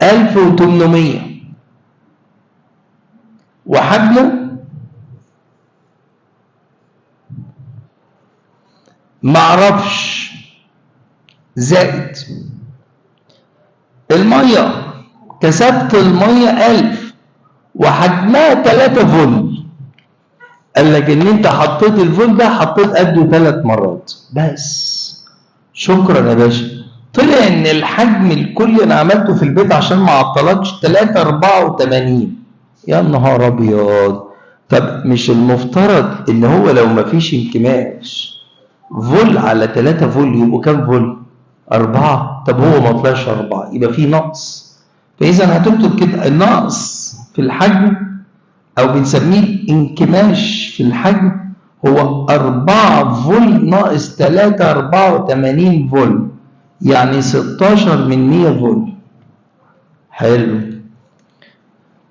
1800 وحجمه معرفش زائد المية، كثافة المية 1000 وحجمها 3 فولت. قال لك ان انت حطيت الفولت ده حطيت قده 3 مرات بس. شكرا يا باشا. طلع ان الحجم الكلي انا عملته في البيت عشان ما اعطلكش 384. يا نهار ابيض. طب مش المفترض ان هو لو ما فيش انكماش فول على 3 فول يبقوا كام فول؟ 4. طب هو ما طلعش 4 يبقى في نقص. فاذا هتكتب كده النقص في الحجم او بنسميه الانكماش في الحجم هو 4 فول ناقص 3 84 فول، يعني 16 من 100 فول. حلو.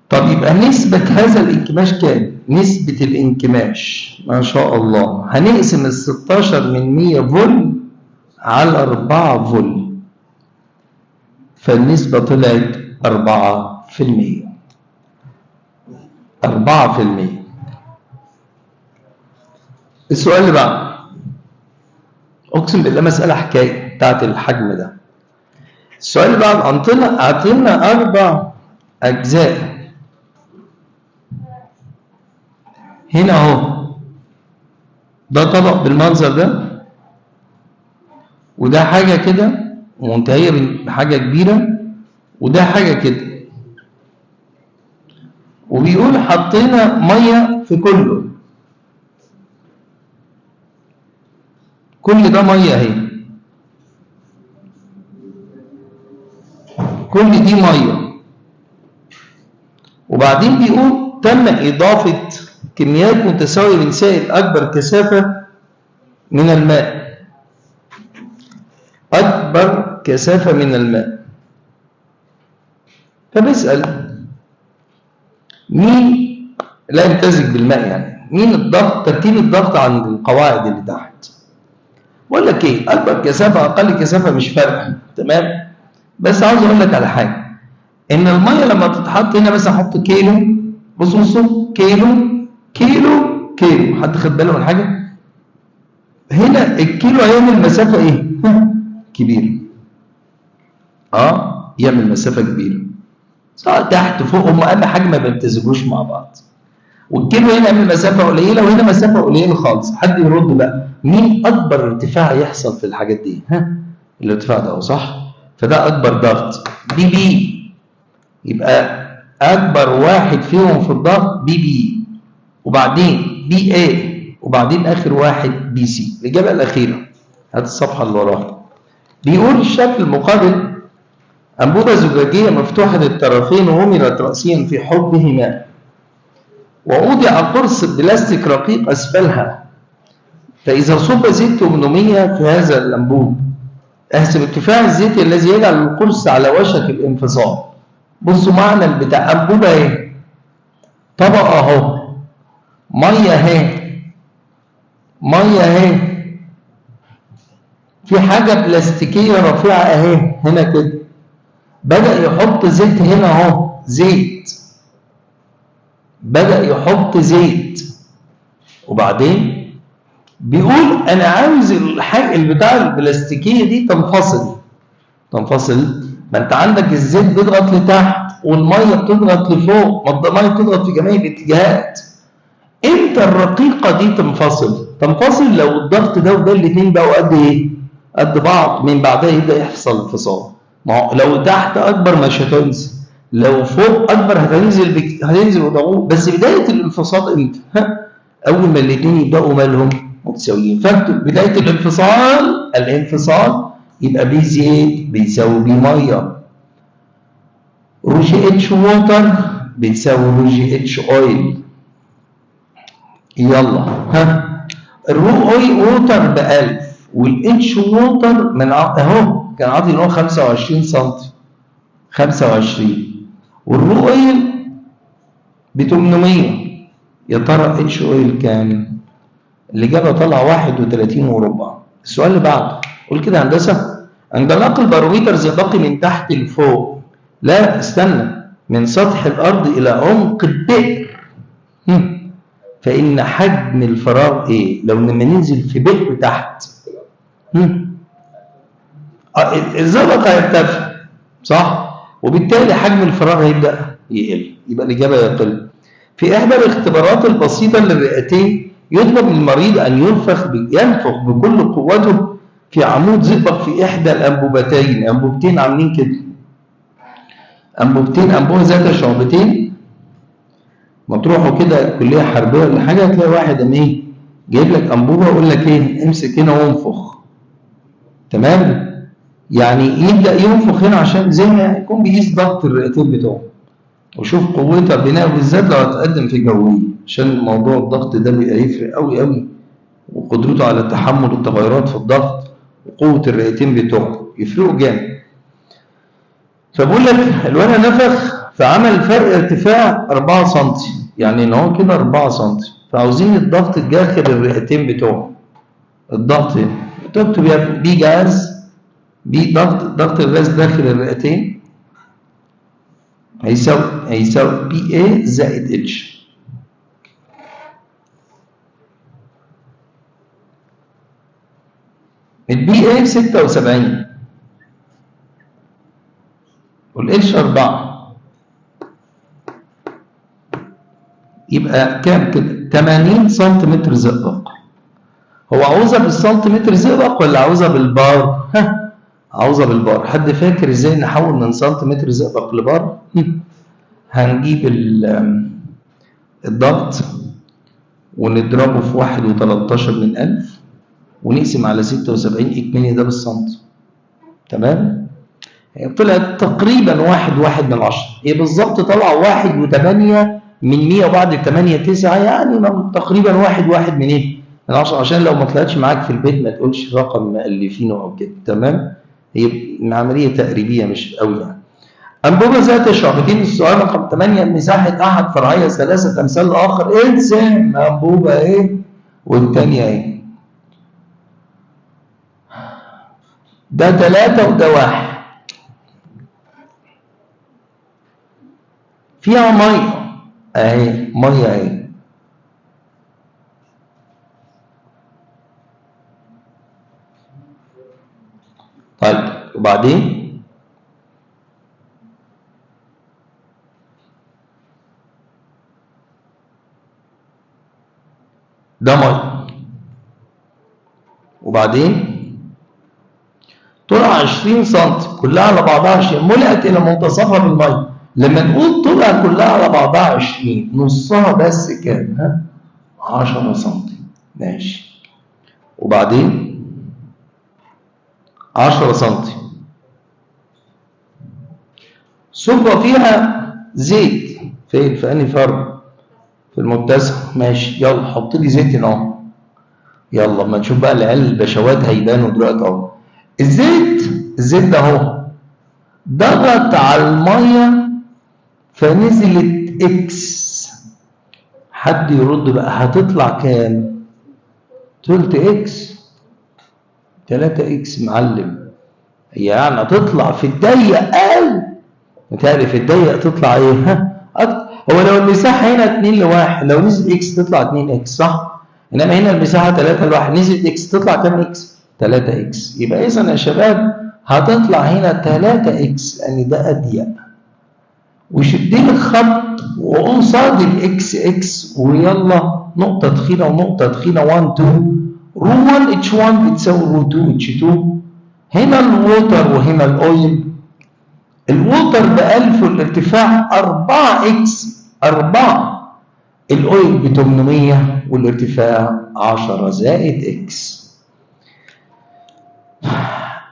طب يبقى نسبة هذا الانكماش كام؟ نسبة الانكماش ما شاء الله هنقسم ال 16 من 100 فول على 4 فول، فالنسبة طلعت 4%. 4%. السؤال اللي بعده اقسم بالله مسألة حكاية بتاعت الحجم ده. السؤال اللي بعده اعطينا 4 اجزاء هنا اهو. ده طبق بالمنظر ده وده حاجة كده منتهية بحاجة كبيرة وده حاجة كده، وبيقول حطينا مية في كله. كل ده مية اهي، كل دي مية. وبعدين بيقول تم إضافة كميات متساوية من سائل أكبر كثافة من الماء. أكبر كثافة من الماء. فبيسأل مين لا يمتزج بالماء، يعني مين الضغط، ترتيب الضغط عند القواعد اللي تحت. بقول لك ايه، اكبر كثافه اقل كثافه مش فارقه، تمام؟ بس عاوز اقول لك على حاجه، ان الميه لما تتحط هنا مثلا احط كيلو، بصوا كيلو كيلو كيلو، حد خد باله من حاجه؟ هنا الكيلو هيعمل مسافه ايه؟ كبيره. يعمل مسافه كبيره. سواء تحت فوق، هم اهم حاجه ما بيمتزجوش مع بعض. والكيلو هنا يعمل مسافه قليله وهنا مسافه قليله خالص. حد يرد بقى مين اكبر ارتفاع يحصل في الحاجات دي؟ الارتفاع ده صح؟ فده اكبر ضغط بي. يبقى اكبر واحد فيهم في الضغط بي، وبعدين بي اي، وبعدين اخر واحد بي سي. الاجابه الاخيره هات الصفحه اللي وراها. بيقول الشكل المقابل انبوبه زجاجيه مفتوحه الطرفين ومرت راسيا في حوضه ماء، ووضع قرص بلاستيك رقيق اسفلها، فاذا صب زيت 800 في هذا الانبوب احسب ارتفاع الزيت الذي يجعل القرص على وشك الانفصال. بصوا معنى البتاع، انبوبه اهي، طبقه اهو، ميه اهي، ميه اهي، في حاجه بلاستيكيه رفيعه اهي هنا كده، بدا يحط زيت هنا اهو، زيت، بدا يحط زيت، وبعدين بيقول انا عاوز الحاجه البتاع البلاستيكيه دي تنفصل. ما انت عندك الزيت بيضغط لتحت والميه بتضغط لفوق، ما الميه بتضغط في جميع الاتجاهات. امتى الرقيقه دي تنفصل لو الضغط ده وده الاثنين بقوا قد ايه؟ قد بعض، من بعدها يبدا يحصل انفصال. ما هو لو تحت اكبر مش هتنزل، لو فوق اكبر هتنزل وضغوط. بس بدايه الانفصال امتى؟ اول ما الاثنين يبداوا مالهم متساويين. فاكتب بدايه الانفصال يبقى بي زيت بيساوي بي ميه، رو جي اتش ووتر بيساوي رو جي اتش اويل. يلا الرو اويل ووتر ب 1000 والاتش ووتر من اهو كان عاطي ان هو 25 سم 25، والرو اويل ب 800. يا ترى اتش اويل كام؟ الاجابه طالعه 31 وربع. السؤال اللي بعده قول كده هندسه، عند نقل الباروميتر الزئبقي من تحت لفوق لا استنى، من سطح الارض الى عمق البئر. فان حجم الفراغ ايه لو لما ننزل في بئر تحت؟ الزئبق هيرتفع صح، وبالتالي حجم الفراغ هيبدا يقل، يبقى الاجابه يقل. في احدى الاختبارات البسيطه للرئتين يطلب للمريض ان ينفخ بكل قوته في عمود زئبق في احدى الانبوبتين. انبوبتين عاملين كده، انبوبه ذات شعبتين. ما تروحوا كده كليه حربيه ولا حاجه تلاقي واحد ايه جايب لك انبوبه ويقول لك ايه امسك هنا وانفخ. تمام؟ يعني يبدا ينفخ هنا عشان زي ما يكون بيقيس ضغط الرئتين بتوعه وشوف قوتها بناء، بالذات لو هتقدم في جويه، عشان موضوع الضغط ده بيبقى يفرق قوي قوي، وقدرته على تحمل التغيرات في الضغط وقوه الرئتين بتوعه يفرقوا جامد. فبقول لك الولد نفخ فعمل فرق ارتفاع 4 سم، يعني ان هو كده 4 سم، فعاوزين الضغط داخل الرئتين بتوعه. الضغط تكتب بي جاز، بي ضغط الغاز داخل الرئتين هيساوي بي اي زائد اتش. البي اي 76 والاتش 4، يبقى كام كده؟ 80 سنتيمتر زئبق. هو عاوزها بالسنتيمتر زئبق ولا عاوزها بالبار؟ عاوزها بالبار. حد فاكر ازاي نحول من سنتيمتر زئبق لبار؟ هنجيب الضغط ونضربه في 1.13 ونقسم على 76 اكملي ده بالسنتي. تمام؟ هي طلعت تقريبا 1.1، هي بالظبط طالعه 1.8 وبعد 8 9، يعني تقريبا 1.1 عشان لو ما طلعتش معاك في البيت ما تقولش رقم مؤلفينه او كده. تمام؟ هي عمليه تقريبيه مش قوي يعني. انبوبه ذات شعبتين. السؤال رقم 8، مساحه احد فرعيه 3 امثال الاخر. ارسم انبوبه ايه والثانيه ايه. ده 3 وده 1، فيها ميه اهي، ميه اهي. طيب وبعدين ده ميه، وبعدين طلع 20 سم كلها على بعضها 20، ملئت الى منتصفها بالميه. لما نقول طلع كلها على بعضها 20 نصها بس كام؟ 10 سم. ماشي، وبعدين 10 سم صب فيها زيت. فين؟ في انهي فرق؟ في المتسع. ماشي، يلا حط لي زيت هنا اهو. يلا اما نشوف بقى العيال البشوات هيبانوا دلوقتي اهو. الزيت ده اهو ضغط على الميه فنزلت اكس. حد يرد بقى هتطلع كام؟ تلت اكس، 3 اكس معلم. يعني هتطلع في الضيق اقل. متهيألي في الضيق تطلع ايه؟ هو لو المساحه هنا 2 ل1 لو نزل اكس تطلع 2 اكس صح؟ انما هنا المساحه 3 ل1 نزلت اكس تطلع كام اكس؟ 3 اكس. يبقى اذا يا شباب هتطلع هنا 3 اكس لان ده اضيق. وشد لي الخط وقصاد الاكس اكس ويلا نقطه تخينه ونقطه تخينه 1 2. رو 1 اتش 1 بتساوي رو 2 اتش 2. هنا الووتر وهنا الاويل. الووتر ب 1000 والارتفاع 4 اكس 4. الاويل ب 800 والارتفاع 10 زائد اكس.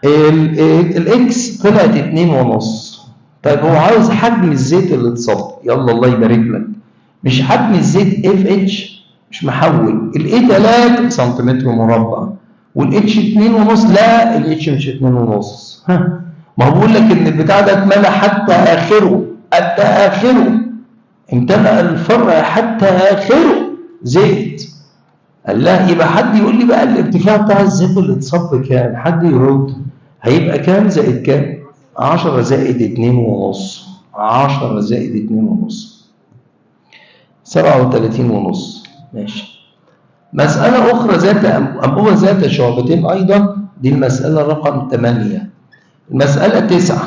الاكس طلعت 2.5. طيب هو عاوز حجم الزيت اللي اتصب. يلا الله يبارك لك. مش حجم الزيت اف اتش مش محول. الاي 3 سنتيمتر مربع والاتش 2.5. لا الاتش مش 2.5. ما هو بقول لك ان البتاع ده اتملى حتى اخره، حتى اخره امتلأ الفرع حتى اخره زيت. قال لا. يبقى حد يقول لي بقى الارتفاع بتاع الزيت اللي اتصب كام؟ حد يرد. هيبقى كام زائد كام؟ 10 زائد 2.5. 10 زائد 2.5 37.5. ماشي. مسألة أخرى ذات أنبوبة ذات شعبتين أيضا، دي المسألة رقم 8. المسألة 9.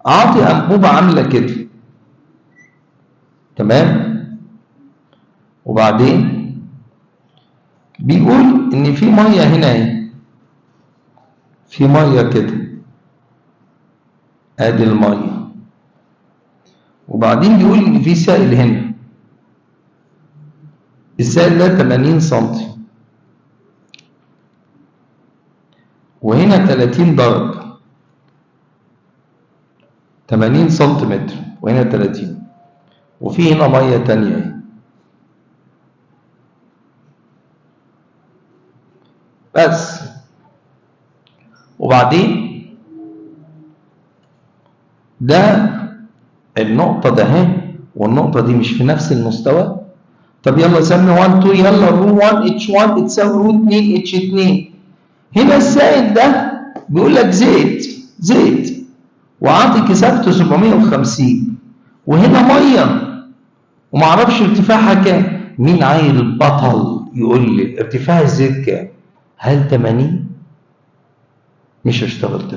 أعطي أنبوبة عاملة كده، تمام؟ وبعدين بيقول إن في مية هنا أهي، في مية كده، آدي المية، وبعدين بيقول إن في سائل هنا، السائل ده 80 سنتي، وهنا 30 درجة، 80 سنتيمتر وهنا 30، وفي هنا مية تانية اهي. بس وبعدين ده النقطة ده اهي، والنقطة دي مش في نفس المستوى. طب يلا سمي 1 2، يلا رو 1 اتش 1 بتساوي رو 2 اتش 2. هنا السائل ده بيقول لك زيت وعاطي كثافته 750، وهنا ميه ومعرفش ارتفاعها كام. مين عايل البطل يقول لي ارتفاع الزيت كام؟ هل 80؟ مش هشتغل 80،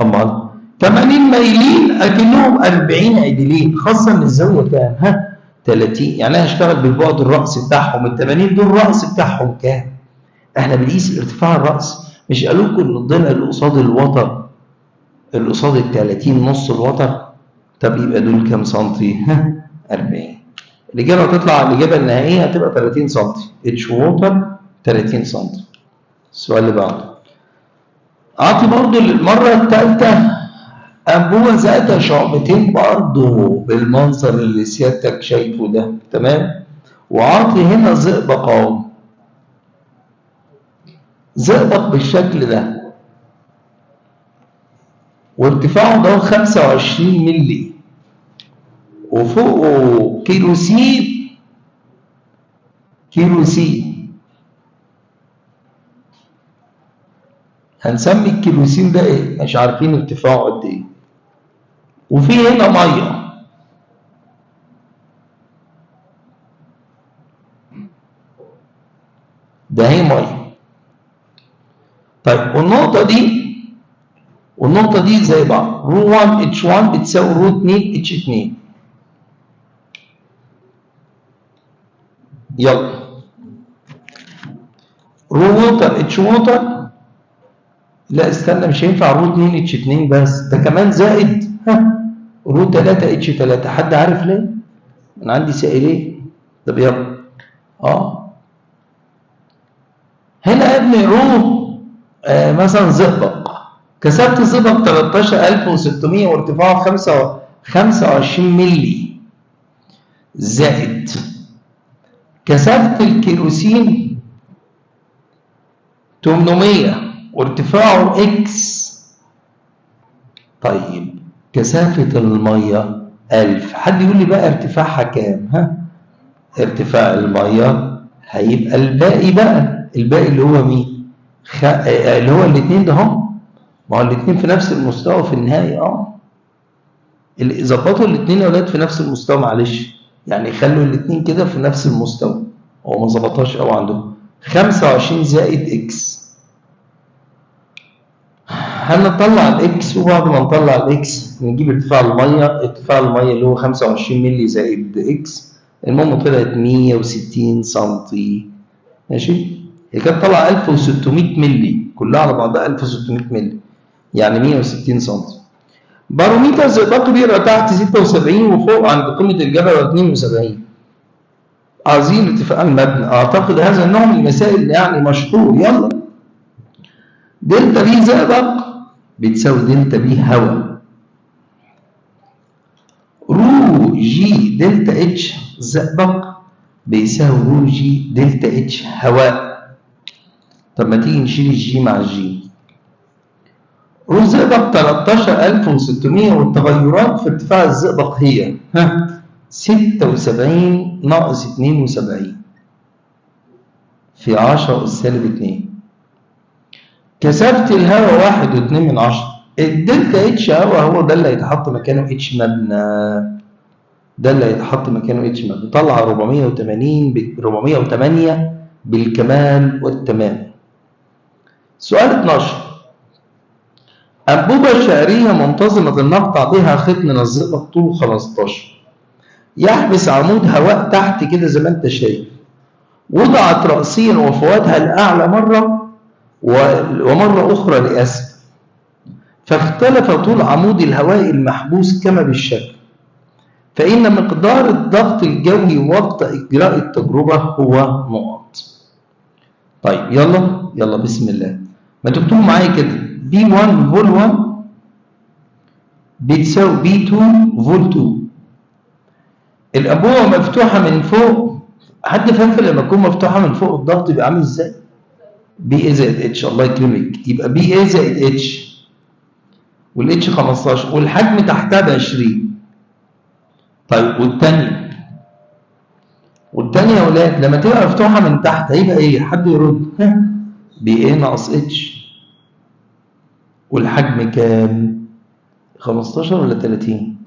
امال 80 مايلين اكنهم 40 عدلين، خاصه ان الزاويه كام؟ ها 30. يعني انا هشتغل بالبعد الرأسي بتاعهم، ال 80 دول الرأس بتاعهم كام؟ احنا بنقيس ارتفاع الرأس. مش قالوا لكم ان الضلع اللي قصاد الوتر، اللي قصاد ال 30 نص الوتر؟ طب يبقى دول كام سنتي؟ ها 40. الإجابة هتطلع، الإجابة النهائية هتبقى 30 سم. اتش ووتر 30 سم. السؤال اللي بعده. أعطي برضه للمرة الثالثة أنبوبة ذات شعبتين برضه بالمنظر اللي سيادتك شايفه ده، تمام؟ وأعطي هنا زئبق أهو، زئبق بالشكل ده، وارتفاعه ده 25 مللي، وفوقه كيروسين. هنسمي الكيروسين ده ايه؟ مش عارفين ارتفاعه قد ايه. وفي هنا ميه، ده هي ميه. طيب والنقطة دي زي بعض، رو 1 اتش 1 بتساوي رو 2 اتش 2. يلا رو ووتر اتش ووتر، لا استنى مش هينفع رو 2 اتش 2 بس، ده كمان زائد رو 3 اتش 3. حد عارف ليه؟ انا عندي سائلين. طب يلا هنا يا ابني رو مثلا زئبق، كثافة الزئبق 13600 وارتفاعه 25 مللي، زائد كثافة الكيروسين 800 وارتفاعه اكس. طيب كثافة المية 1000. حد يقول لي بقى ارتفاعها كام؟ ها ارتفاع المية هيبقى الباقي بقى، الباقي اللي هو مين؟ اللي هو الاثنين ده هم، ما هو الاثنين في نفس المستوى في النهاية. ظبطوا الاثنين يا ولاد في نفس المستوى، معلش يعني خلوا الاثنين كده في نفس المستوى، هو ما ظبطهاش قوي عندهم. 25 زائد اكس، هنطلع الاكس، وبعد ما نطلع الاكس نجيب ارتفاع الميه اللي هو 25 مللي زائد اكس، المهم طلعت 160 سم. ماشي. هي كانت طالعه 1600 مللي كلها على بعضها، 1600 مللي يعني 160 سم. باروميتر زئبقي بيقرا تحت 76 وفوق عند قمه الجبل 72. عايزين ارتفاع المبنى. اعتقد هذا النوع من المسائل يعني مشهور. يلا دلتا بي زئبق بتساوي دلتا بي هواء، رو جي دلتا اتش زئبق بيساوي رو جي دلتا اتش هواء. طب ما تيجي نشيل الجي مع الجي. رو زئبق 13600 والتغيرات في ارتفاع الزئبق هي 76 ناقص 72 في 10 أس -2. كثافة الهواء 1.2 الدلتا اتش هو ده اللي هيتحط مكانه اتش مبنى، ده اللي هيتحط مكانه اتش مبنى. طلع 408 بالكمال والتمام. سؤال 12. أنبوبة شعرية منتظمة المقطع بها خيط من الزئبق طوله 15 يحبس عمود هواء تحت كده زي ما أنت شايف، وضعت رأسيا وفواتها الأعلى مرة ومرة أخرى لأسفل، فاختلف طول عمود الهواء المحبوس كما بالشكل، فإن مقدار الضغط الجوي وقت إجراء التجربة هو نقط. طيب يلا بسم الله، ما تكتبوا معايا كده. B1 فول 1 بتساوي B2 فول 2. الأنبوبة مفتوحة من فوق، حد فاكر لما تكون مفتوحة من فوق الضغط يبقى عامل ازاي؟ بي اي زائد اتش، الله يكرمك، يبقى بي اي زائد اتش، والاتش 15 والحجم تحتها ب 20. طيب والثانيه يا اولاد لما تبقى مفتوحه من تحت هيبقى ايه؟ حد يرد؟ بي اي ناقص اتش، والحجم كام؟ 15 ولا 30؟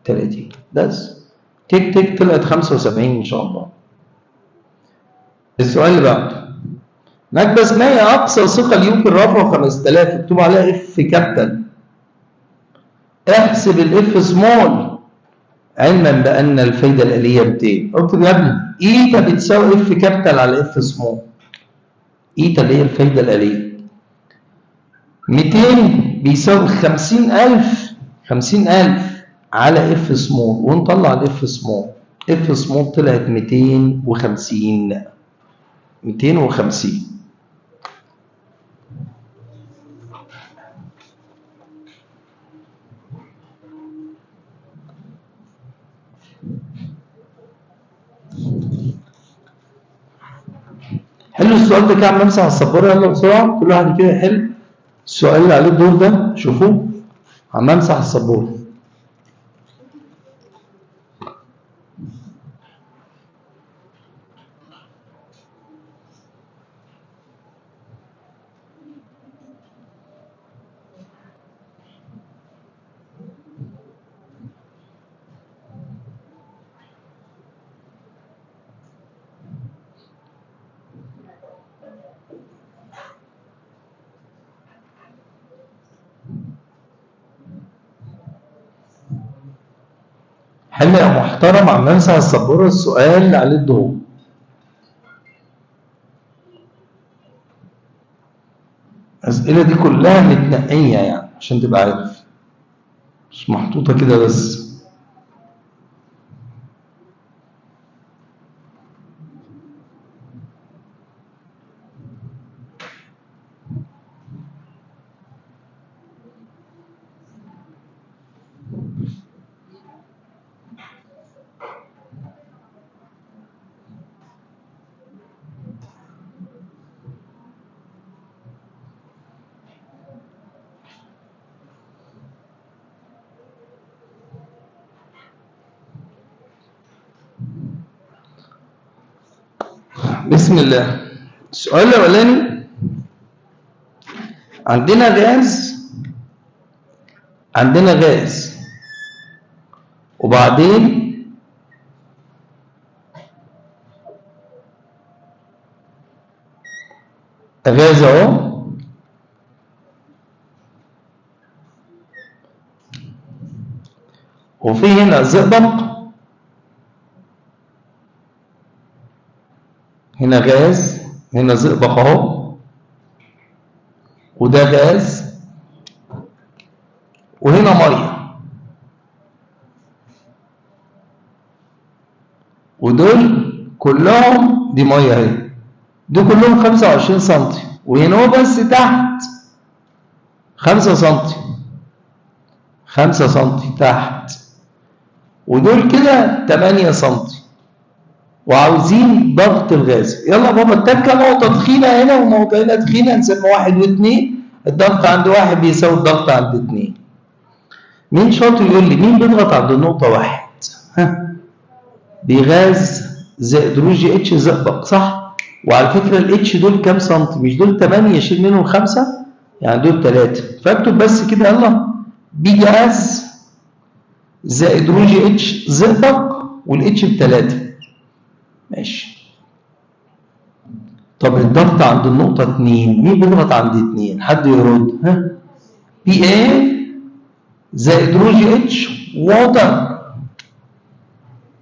30 بس. تك طلعت 75 ان شاء الله. السؤال اللي بعده، مكبس ما هي اقصى ثقه يمكن رفعه 5000 اكتب عليها اف كابيتال. احسب الاف سمول علما بان الفايده الاليه 200. اكتب يا ابني ايتا بتساوي اف كابيتال على اف سمول. ايتا اللي هي الفايده الاليه 200 بيساوي 50000 على اف سمول، ونطلع الاف سمول. اف سمول طلعت 250. حلوا السؤال ده كده عم نمسح السبوره. يلا بسرعه كل واحد كده يحل السؤال اللي عليه الدور ده. شوفوه عم امسح السبوره. حل يا محترم عم نمسح السبوره السؤال اللي عليه الدور. الأسئلة دي كلها متنقية يعني عشان تبقى عارف، مش محطوطة كده بس. بسم الله. السؤال الأولاني، عندنا غاز وبعدين غاز اهو، وفي هنا زئبق، هنا غاز هنا زئبق اهو، وده غاز وهنا ميه، ودول كلهم دي ميه اهي، دول كلهم 25 سم، وهنا هو بس تحت 5 سم، 5 سم تحت، ودول كده 8 سم، وعاوزين ضغط الغاز. يلا بابا اتكى نقطة تخينة هنا ونقطة هنا تخينة، نسمي 1 و2، الضغط عند 1 بيساوي الضغط عند 2. مين شاطر يقول لي مين بيضغط عند النقطة 1؟ ها، بغاز زائد رو جي اتش زئبق، صح؟ وعلى فكرة الاتش دول كام سنتي؟ مش دول 8 يشيل منهم 5؟ يعني دول 3. فاكتب بس كده يلا بي جاز زائد رو جي اتش زئبق والاتش ب3. ماشي. طب الضغط عند النقطة 2، مين بيضغط عند 2؟ حد يرد؟ ها؟ بي اي زائد رو جي اتش ووتر.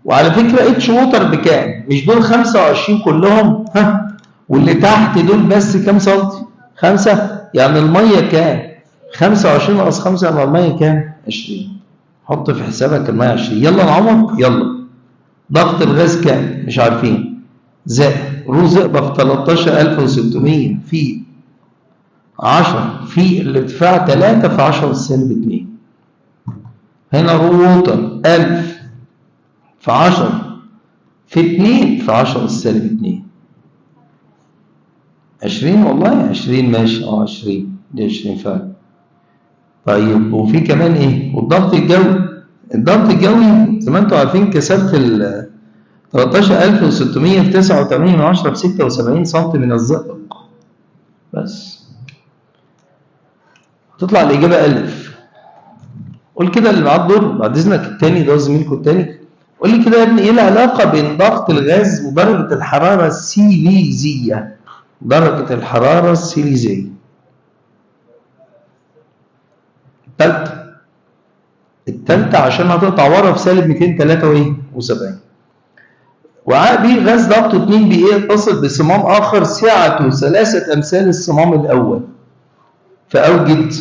وعلى فكرة اتش ووتر بكام؟ مش دول 25 كلهم؟ ها؟ واللي تحت دول بس كام سنتي؟ 5. يعني المية كام؟ 25 ناقص 5 يبقى المية كام؟ 20. حط في حسابك المية 20. يلا نعوض يلا. ضغط الغاز كام؟ مش عارفين. زائد رو زئبق 13600 في 10 في الارتفاع 3 في 10 سالب 2. هنا رو ووتر 1000 في 10 في 2 في 10 سالب 2. 20 والله 20 ماشي 20 دي 20 فعلا. طيب وفي كمان ايه؟ والضغط الجوي. الضغط الجوي زي ما انتم عارفين كثافه ال 13600 في 89 في 76 سم من الزئبق. بس تطلع الإجابة 1000. قول كده اللي معاه الدور بعد إذنك التاني ده زميلكم التاني. قول لي كده يا ابني إيه العلاقة بين ضغط الغاز ودرجة الحرارة السيليزية؟ درجة الحرارة السيليزية. التالتة عشان هتقطع ورا في سالب 273. وعاء بي غاز ضغطه 2 بي اي يتصل بصمام آخر سعته 3 أمثال الصمام الأول. فأوجد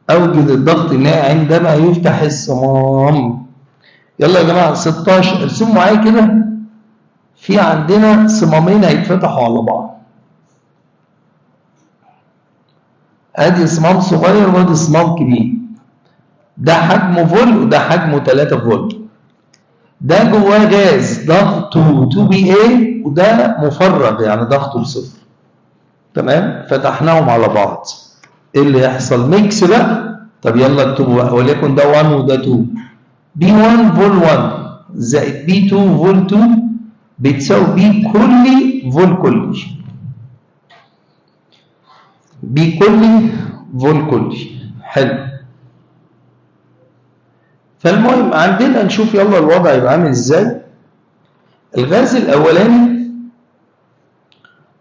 الضغط النهائي عندما يفتح الصمام. يلا يا جماعة 16 ارسموا معايا كده. في عندنا صمامين هيتفتحوا على بعض. ادي صمام صغير وادي صمام كبير. ده حجمه فول وده حجمه 3 فولت. ده جواه غاز ضغطه 2 بي اي وده مفرغ يعني ضغطه صفر. تمام؟ فتحناهم على بعض. ايه اللي يحصل؟ ميكس بقى. طب يلا اكتبوا بقى وليكن ده 1 وده 2. بي 1 فول 1 زائد بي 2 فول 2 بتساوي بي كلي فول كلي. بي كلي فول كلي. حلو. فالمهم عندنا نشوف يلا الوضع يبقى عامل ازاي. الغاز الاولاني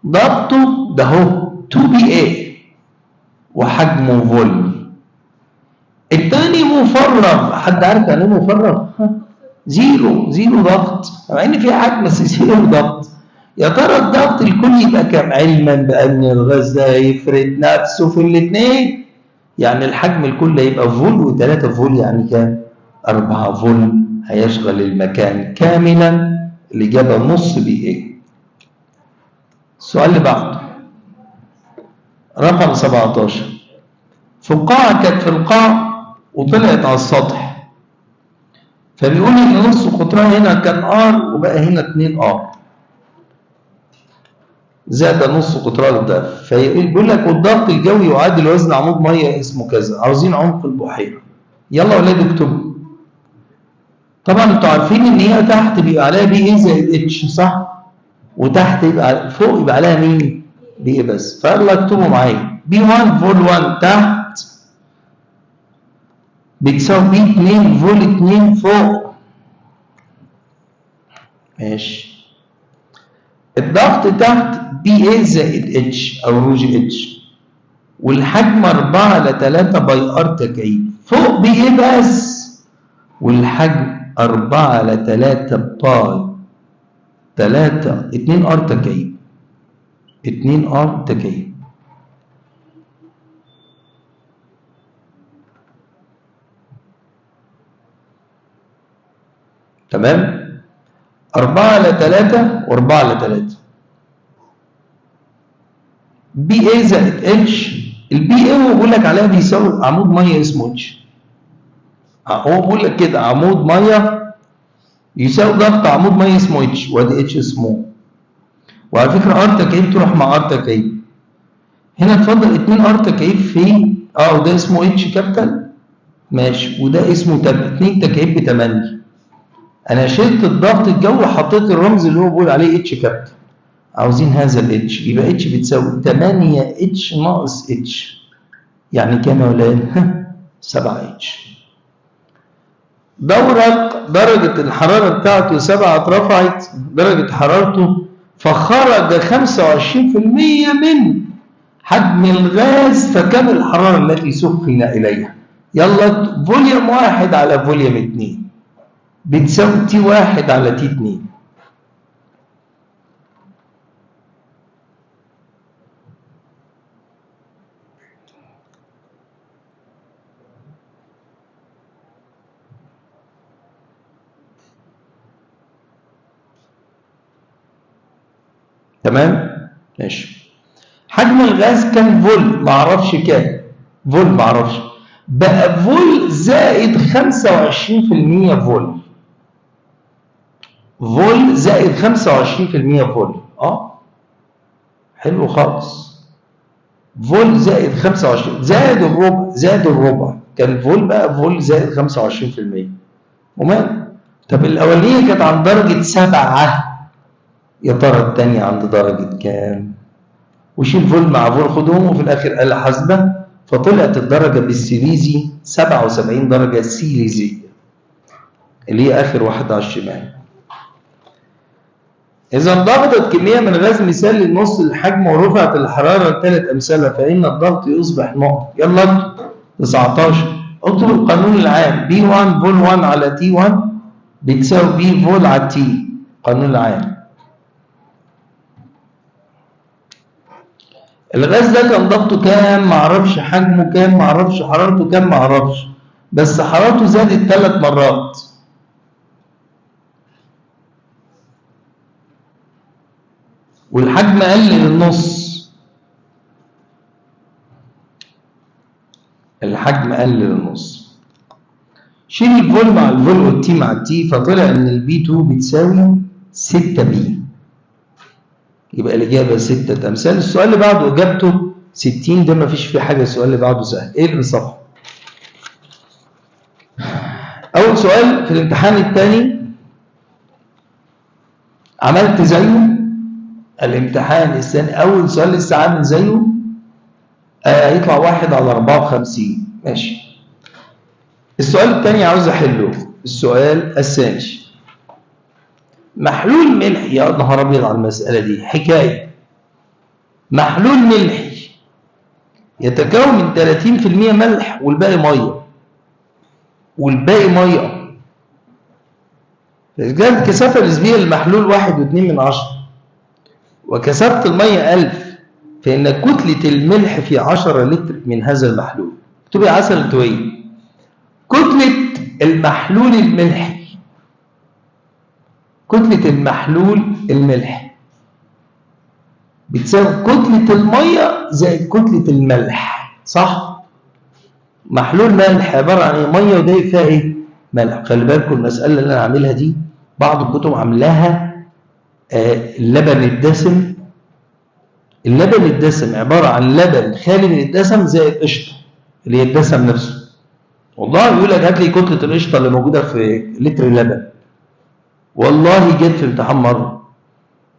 ضغطه ده هو 2 بي اي وحجمه فول. الثاني مفرغ. حد عارف يعني ايه مفرغ؟ زيرو ضغط، مع ان في حجم بس زيرو ضغط. يا ترى الضغط الكلي يبقى كام؟ علما بان الغاز ده هيفرد نفسه في الاثنين، يعني الحجم الكلي هيبقى فول و3 فول، يعني كام؟ 4 فول هيشغل المكان كاملا. الاجابه نص بي ايه. السؤال اللي بعده رقم 17. فقاعه كانت في القاع وطلعت على السطح. فبيقول لي ان نص قطرها هنا كان ار وبقى هنا 2 ار زائد نص قطرها ده. فبيقول لك والضغط الجوي يعادل وزن عمود ميه اسمه كذا. عاوزين عمق البحيره. يلا يا ولاد اكتبوا. طبعا انتوا عارفين ان هي تحت بيبقى عليها بي اي زائد اتش صح؟ وتحت يبقى فوق يبقى عليها مين؟ بي اي بس. فيلا اكتبوا معايا بي 1 فول 1 تحت بتساوي بي 2 فول 2 فوق. ماشي. الضغط تحت بي اي زائد اتش او رو جي اتش والحجم 4/3 باي ار تكعيب. فوق بي اي بس والحجم 4/3 باي 3 2 ار تكعيب. 2 ار تكعيب. تمام؟ 4/3 و4/3. بي اي زائد اتش. البي اي هو بيقول لك عليها بيساوي عمود ميه اسمه اتش. هو بيقول لك كده عمود ميه يساوي ضغط عمود ميه اسمه اتش وادي اتش اسمه. وعلى فكره ار تكعيب تروح مع ار تكعيب. هنا اتفضل 2 ار تكعيب في وده اسمه اتش كابيتال. ماشي. وده اسمه 2 تكعيب ب 8. انا شلت الضغط الجوي وحطيت الرمز اللي هو بيقول عليه اتش كابيتال. عاوزين هذا الاتش، يبقى اتش بتساوي 8 اتش ناقص اتش، يعني كام يا ولاد؟ 7 اتش. دورق درجة الحرارة بتاعته 7 اترفعت درجة حرارته، فخرج 25% من حجم الغاز، فكم الحرارة التي سخن إليها؟ يلا فوليوم 1 على فوليوم 2 بتساوي تي 1 على تي 2. تمام؟ ماشي. حجم الغاز كان فول، ما اعرفش كام فول، ما اعرفش، بقى فول زائد 25% فول، فول زائد 25% فول. حلو خالص. فول زائد 25 زائد الربع، زائد الربع، كان فول بقى فول زائد 25%. ومال؟ طب الاولانيه كانت عند درجه 7، يا ترى الثانيه عند درجه كام؟ وشيل فول مع فول خدهم، وفي الاخر آلة حاسبة، فطلعت الدرجة بالسيليزي 77 درجة سيليزية، اللي هي آخر واحدة على الشمال. إذا انضغطت كمية من غاز مثالي لنص الحجم ورفعت الحرارة لثلاث أمثالة، فإن الضغط يصبح نقط. يلا 19 اكتب القانون العام، B1 فول 1 على T1 بتساوي B فول على T، القانون العام. الغاز ده كان ضغطه كام؟ معرفش، حجمه كام؟ معرفش، حرارته كام؟ معرفش، بس حرارته زادت 3 مرات. والحجم قل للنص، الحجم قل للنص. شيل الفول مع الفول والتي مع التي، فطلع ان البي 2 بتساوي 6 بي، يبقى الاجابه 6 امثال. السؤال اللي بعده اجابته 60، ده ما فيش فيه حاجه، السؤال اللي بعده سهل. ايه الصفحه؟ اول سؤال في الامتحان الثاني عملت زيه، الامتحان الثاني اول سؤال لسه عامل زيه، هيطلع 1 على 54. ماشي. السؤال الثاني عاوز احله، السؤال الثاني محلول ملحي. يا نهار ابيض على المساله دي، حكايه. محلول ملحي يتكون من 30% ملح والباقي ميه، والباقي ميه. كانت الكثافه النسبيه للمحلول 1.2، وكثافه الميه 1000، فان كتله الملح في 10 لتر من هذا المحلول. اكتبي عسل انتوا ايه؟ كتله المحلول الملحي، كتله المحلول الملحي بتساوي كتله الميه زائد كتله الملح، صح؟ محلول ملح عباره عن ايه؟ ميه ودايب فيها ايه؟ ملح. خلي بالكم المساله اللي انا عاملها دي بعض الكتب عاملاها اللبن الدسم. اللبن الدسم عباره عن لبن خالي من الدسم زائد قشطه اللي هي الدسم نفسه. والله يقول لك هات لي كتله القشطه اللي موجوده في لتر اللبن. والله جيت في امتحان مره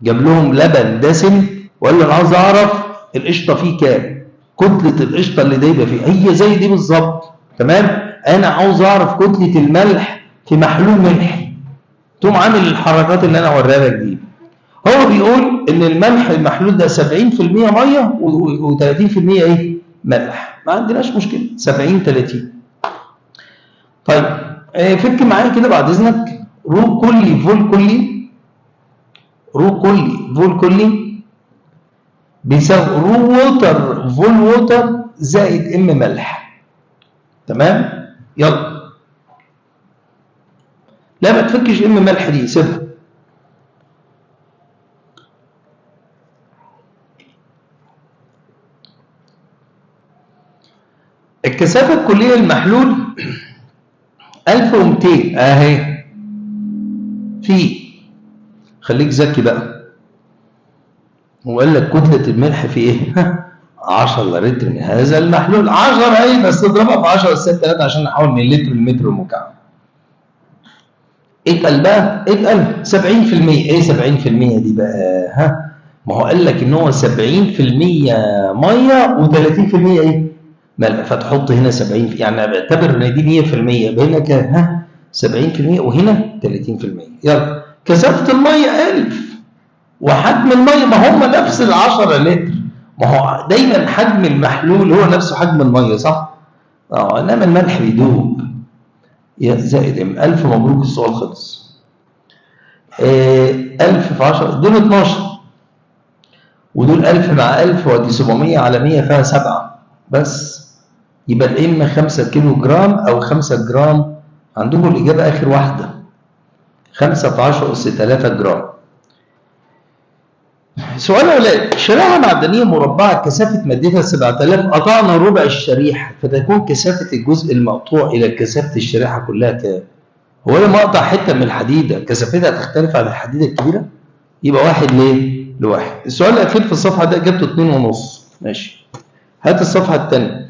جاب لهم لبن دسم وقال له انا عاوز اعرف القشطه فيه كام، كتله القشطه اللي دايبه فيه، هي زي دي بالظبط. تمام؟ انا عاوز اعرف كتله الملح في محلول ملحي. تقوم عامل الحركات اللي انا هوريها لك دي. هو بيقول ان الملح المحلول ده 70% ميه و30% ايه؟ ملح. ما عندناش مشكله، 70-30. طيب فك معايا كده بعد اذنك. رو كلي فول كلي، رو كلي فول كلي بيساوي رو ووتر فول ووتر زائد ام ملح. تمام؟ يلا. لا ما تفكش ام ملح دي، سيبها. الكثافه الكليه للمحلول 1200 اهي. في خليك ذكي بقى، هو قال لك كتله الملح في ايه؟ 10 لتر من هذا المحلول. 10 اهي، بس تضربها في 10 اس 3 عشان نحول من لتر لمتر مكعب. اتقل بقى، اتقل 70%. ايه 70% دي بقى؟ ما هو قال لك ان هو 70% ميه و30% ايه؟ ملح، فتحط هنا 70 يعني اعتبر ان دي 100%، يبقى هنا كام؟ ها 70% وهنا 30%. يلا كثافه الميه 1000 وحجم الميه ما هم نفس ال 10 لتر، ما هو دايما حجم المحلول هو نفسه حجم الميه صح؟ انما الملح بيدوب. زائد 1000 مبروك السؤال خلص. 1000 في 10 دول 12 ودول 1000 مع 1000 ودي 700 على 100 فيها 7 بس. يبقى الإما 5 كيلو جرام أو 5 جرام. عندكم الإجابة آخر واحدة 5 في 10 أس 3 جرام. سؤال أولاد، شريحة معدنية مربعة كثافة مادتها 7000 قطعنا ربع الشريحة، فتكون كثافة الجزء المقطوع إلى كثافة الشريحة كلها كام؟ هو لما أقطع حتة من الحديدة كثافتها تختلف عن الحديدة الكبيرة؟ يبقى واحد ليه؟ لواحد. السؤال الأخير في الصفحة ده إجابته 2.5. ماشي. هات الصفحة الثانية.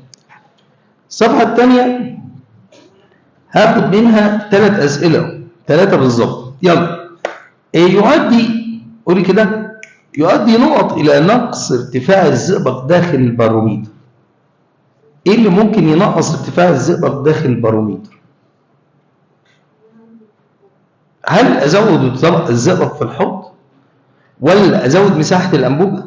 الصفحة الثانية هاخد منها 3 أسئلة، 3 بالظبط. يلا. يؤدي، قولي كده، يؤدي نقط إلى نقص ارتفاع الزئبق داخل الباروميتر. إيه اللي ممكن ينقص ارتفاع الزئبق داخل الباروميتر؟ هل أزود الزئبق في الحوض؟ ولا أزود مساحة الأنبوبة؟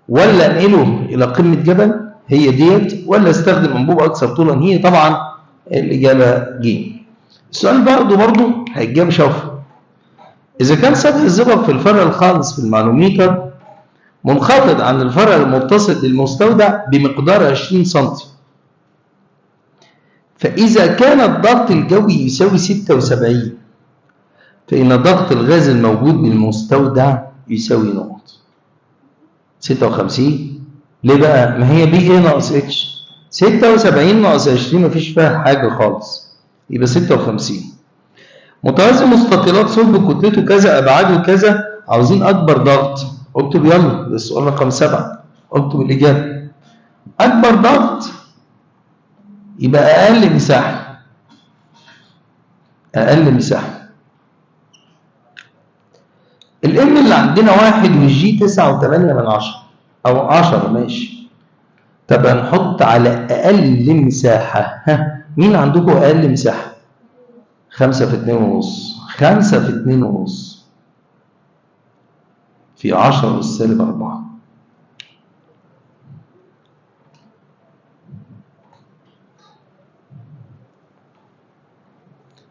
ولا أنقله إلى قمة جبل؟ هي ديت، ولا استخدم أنبوبة أكثر طولا؟ هي طبعا الإجابة ج. السؤال برضه هيتجاب شفر. إذا كان سطح الزئبق في الفرع الخالص في المانوميتر منخفض عن الفرع المتصل للمستودع بمقدار 20 سم، فإذا كان الضغط الجوي يساوي 76، فإن ضغط الغاز الموجود بالمستودع يساوي نقط 56. ليه بقى؟ ما هي بي ايه ناقص اتش، 76 ناقص 20 مفيش فيها حاجة خالص، يبقى 56. متوازي مستطيلات صلب كتلته كذا أبعاده كذا، عاوزين أكبر ضغط. اكتب يلا، ده السؤال رقم 7. اكتب الإجابة. أكبر ضغط يبقى أقل مساحة، أقل مساحة. الام اللي عندنا 1 والجي 9.8 أو 10 ماشي. طب هنحط على أقل مساحة، ها مين عندكم أقل مساحة؟ 5 في 2.5. 5 في 2.5 في 10 أس سالب 4.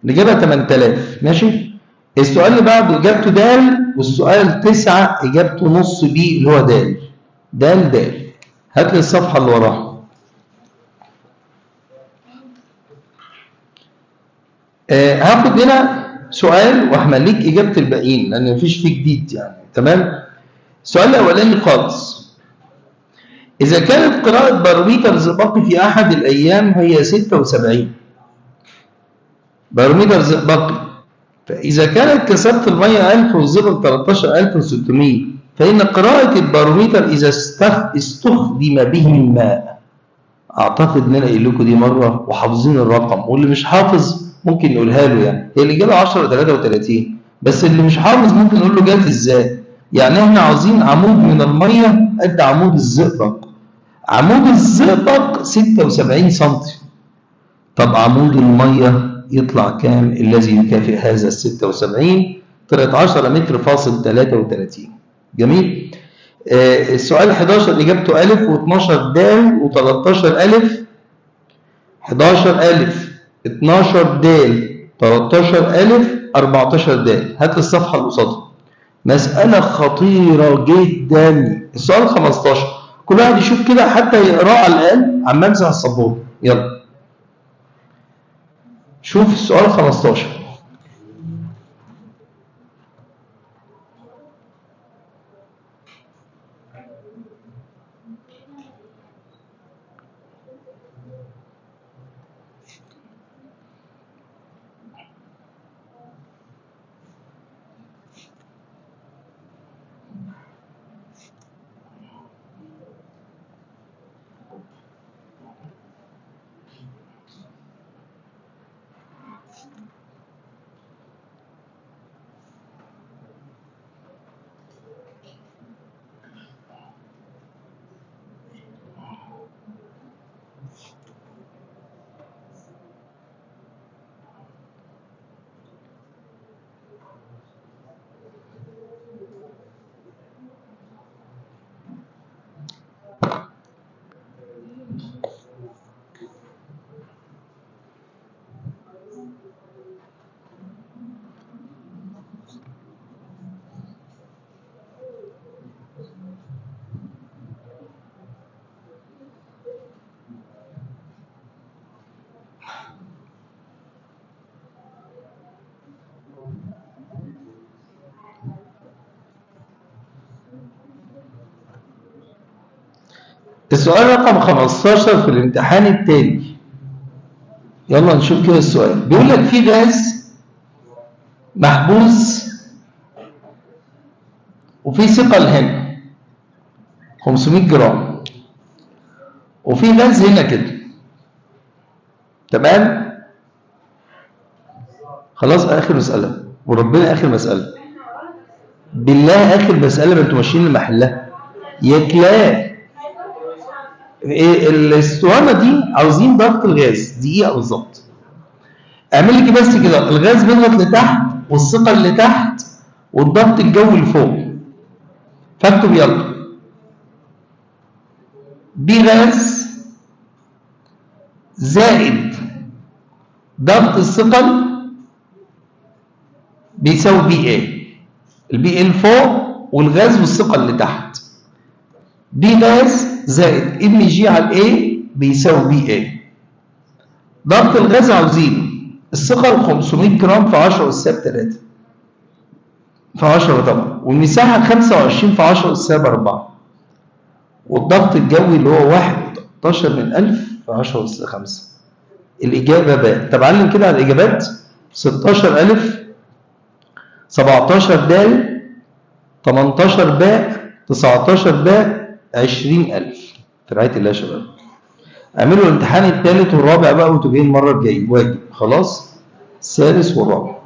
الإجابة 8000. ماشي. السؤال اللي بعده إجابته د، والسؤال 9 إجابته نص بي اللي هو د. د. هات لي الصفحة اللي وراها. هاخد هنا سؤال وهمليك إجابة الباقيين لأن مفيش فيه جديد يعني. تمام. السؤال الأولاني خالص، إذا كانت قراءة باروميتر زئبقي في أحد الأيام هي 76 باروميتر زئبقي، فإذا كانت كثافة المية 1000 والزئبق 13600، فإن قراءة الباروميتر إذا استخدم به الماء. أعتقد إن أنا قايل لكم دي مرة وحافظين الرقم، واللي مش حافظ ممكن نقولها له يعني. هي الإجابة 10.33، بس اللي مش حافظ ممكن نقول له جت إزاي. يعني إحنا عاوزين عمود من المية قد عمود الزئبق. عمود الزئبق 76 سم. طب عمود المية يطلع كام الذي يكافئ هذا ال 76؟ طلعت 10 متر فاصل 33. جميل. السؤال 11 إجابته ألف و12 دال و13 ألف. 11 ألف 12 دال 13 ألف 14 دال. هات الصفحة اللي قصادها. مسألة خطيرة جدا. السؤال 15 كل واحد يشوف كده حتى يقراه على الأقل عما امسح السبورة. يلا شوف السؤال 15. السؤال رقم 15 في الامتحان التالي. يلا نشوف كده السؤال. بيقول لك في غاز محبوس وفي ثقل هنا 500 جرام، وفي غاز هنا كده، تمام؟ خلاص اخر مسألة، وربنا اخر مسألة، بالله اخر مسألة، ما انتوا ماشيين لمحلها يا كلاب. الاسطوانة دي عاوزين ضغط الغاز دقيقة بالظبط. اعمل لي بس كده، الغاز بيضغط لتحت والثقل لتحت والضغط الجوي لفوق، فاكتب يلا. بي غاز زائد ضغط الثقل بيساوي بي ايه. البي ايه لفوق والغاز والثقل لتحت. بي غاز زائد ام جي على الاي بيساوي بي ايه. ضغط الغاز عاوزينه، الثقل 500 جرام في 10 أس 3 في 10 طبعا، والمساحه 25 في 10 أس 4، والضغط الجوي اللي هو 1.13 من 1000 في 10 أس 5. الإجابة باء. طب علم كده على الإجابات: 16,000، 17 دال، 18 باء، 19 باء، 20,000. في رعاية الله يا شباب. اعملوا الامتحان الثالث والرابع بقى وانتوا جايين المرة الجاية واجب، خلاص؟ الثالث والرابع.